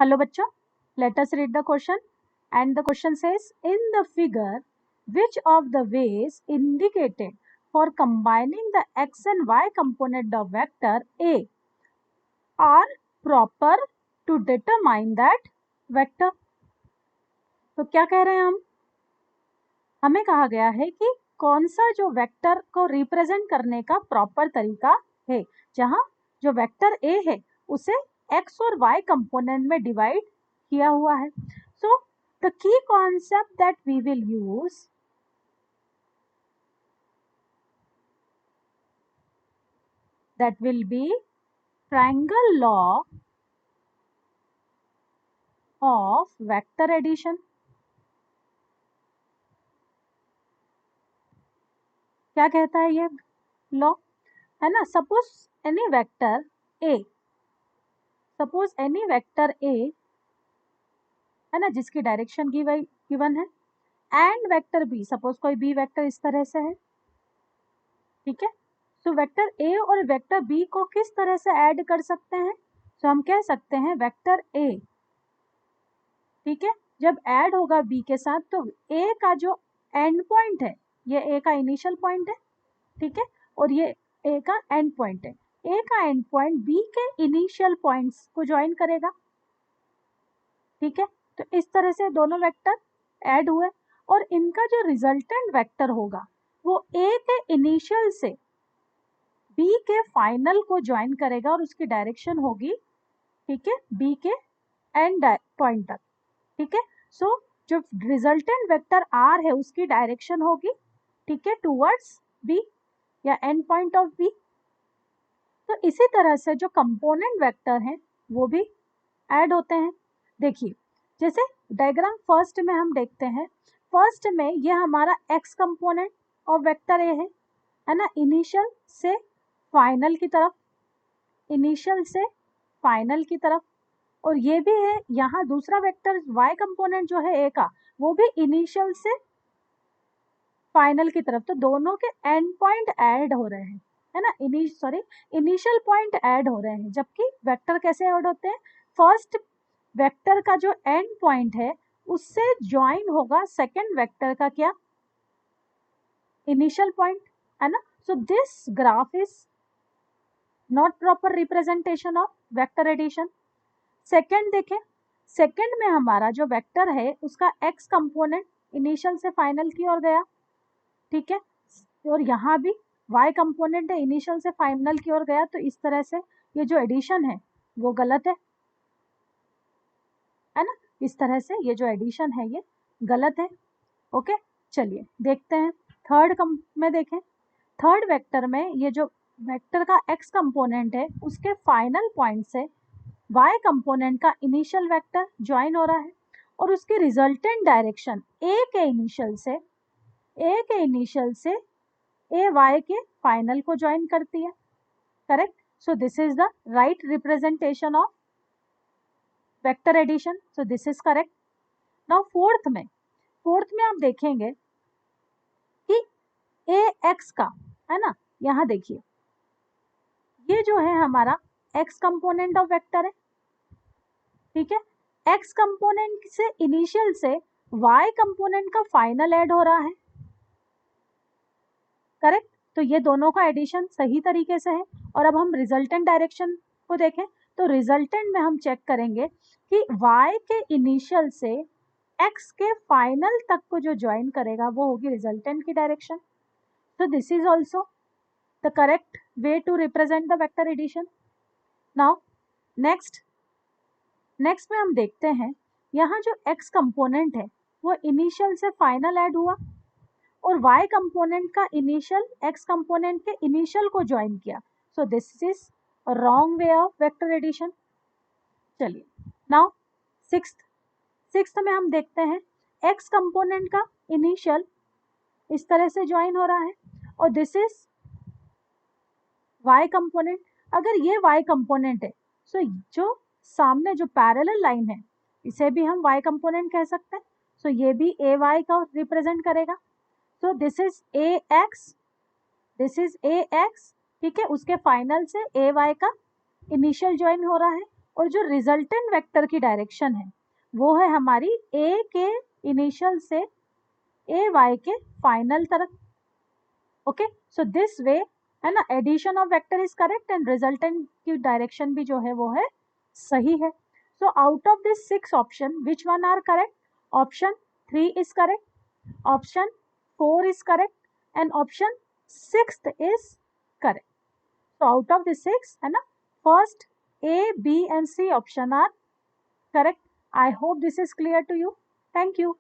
Hello bachcho, let us read the question. And the question says, in the figure, which of the ways indicated for combining the x and y component of vector A are proper to determine that vector? तो क्या कह रहे हैं हम? हमें कहा गया है कि कौन सा जो वेक्टर को रिप्रेजेंट करने का प्रॉपर तरीका है, जहां जो वेक्टर ए है उसे एक्स और वाई कंपोनेंट में डिवाइड किया हुआ है. So the key concept that we will use that will be triangle law of vector addition. क्या कहता है ये लॉ? है ना, सपोज एनी वेक्टर ए है ना, जिसकी डायरेक्शन गिवन है, एंड वेक्टर बी, सपोज कोई बी वेक्टर इस तरह से है. ठीक है, तो वेक्टर ए और वेक्टर बी को किस तरह से ऐड कर सकते हैं? तो हम कह सकते हैं वेक्टर ए, ठीक है, जब ऐड होगा बी के साथ तो ए का जो एंड पॉइंट है, ये ए का इनिशियल पॉइंट है, ठीक है, और ये ए का एंड पॉइंट है. ए का एंड पॉइंट बी के इनिशियल पॉइंट्स को ज्वाइन करेगा. ठीक है, तो इस तरह से दोनों वेक्टर ऐड हुए और इनका जो रिजल्टेंट वेक्टर होगा वो ए के इनिशियल से बी के फाइनल को ज्वाइन करेगा और उसकी डायरेक्शन होगी, ठीक है, बी के एंड पॉइंट तक. ठीक है, सो जो रिजल्टेंट वेक्टर आर है उसकी डायरेक्शन होगी, ठीक है, टूवर्ड्स बी या एंड पॉइंट ऑफ बी. तो इसी तरह से जो कंपोनेंट वेक्टर हैं वो भी ऐड होते हैं. देखिए, जैसे डायग्राम फर्स्ट में हम देखते हैं, फर्स्ट में ये हमारा एक्स कंपोनेंट और वेक्टर ए है ना, इनिशियल से फाइनल की तरफ, इनिशियल से फाइनल की तरफ. और ये भी है यहाँ दूसरा वेक्टर वाई कंपोनेंट जो है ए का, वो भी इनिशियल से फाइनल की तरफ. तो दोनों के एंड पॉइंट ऐड हो रहे हैं, है ना, इनिशियल पॉइंट ऐड हो रहे हैं. जबकि वेक्टर कैसे ऐड होते हैं? फर्स्ट वेक्टर का जो एंड पॉइंट है उससे ज्वाइन होगा सेकेंड वेक्टर का क्या, इनिशियल पॉइंट, है ना. So this graph is not proper representation of vector addition. Second देखें, सेकेंड में हमारा जो वेक्टर है उसका एक्स कंपोनेंट इनिशियल से फाइनल की ओर गया, ठीक है, और यहाँ भी y कंपोनेंट है इनिशियल से फाइनल की ओर गया. तो इस तरह से ये जो एडिशन है वो गलत है ना, इस तरह से ये जो एडिशन है ये गलत है. ओके, चलिए देखते हैं थर्ड में. देखें, थर्ड वेक्टर में ये जो वेक्टर का x कंपोनेंट है उसके फाइनल पॉइंट से y कंपोनेंट का इनिशियल वेक्टर ज्वाइन हो रहा है और उसकी रिजल्टेंट डायरेक्शन a के इनिशियल से ए वाई के फाइनल को ज्वाइन करती है. Correct. So this is the right representation of vector addition. So this is correct. Now fourth में आप देखेंगे कि ए एक्स का, है ना, यहाँ देखिए ये जो है हमारा एक्स कंपोनेंट ऑफ वेक्टर है, ठीक है, एक्स कंपोनेंट से इनिशियल से वाई कंपोनेंट का फाइनल ऐड हो रहा है. करेक्ट. तो ये दोनों का एडिशन सही तरीके से है. और अब हम रिजल्टेंट डायरेक्शन को देखें तो रिजल्टेंट में हम चेक करेंगे कि y के इनिशियल से x के फाइनल तक को जो ज्वाइन करेगा वो होगी रिजल्टेंट की डायरेक्शन. तो this is also the correct way to represent the vector addition. Now next में हम देखते हैं यहाँ जो x कंपोनेंट है वो इनिशियल से फाइनल ऐड हुआ और y कंपोनेंट का इनिशियल x कंपोनेंट के इनिशियल को ज्वाइन किया. So this is wrong way of vector addition. चलिए नाउ सिक्स्थ में हम देखते हैं x कंपोनेंट का इनिशियल इस तरह से ज्वाइन हो रहा है और दिस इज y कंपोनेंट. अगर ये y कंपोनेंट है सो जो सामने जो पैरेलल लाइन है इसे भी हम y कंपोनेंट कह सकते हैं. सो ये भी ए वाई का रिप्रेजेंट करेगा. सो दिस इज ए एक्स, ठीक है, उसके फाइनल से ए वाई का इनिशियल ज्वाइन हो रहा है और जो रिजल्टेंट वेक्टर की डायरेक्शन है वो है हमारी ए के इनिशियल से ए वाई के फाइनल तरफ। ओके, सो दिस वे है ना, addition of vector is correct and resultant की डायरेक्शन भी जो है वो है सही है। So out of this 6 option which one are correct? Option 3 is correct, option 4 is correct and option 6th is correct. So out of the 6 है ना, first A, B and C option are correct. I hope this is clear to you. Thank you.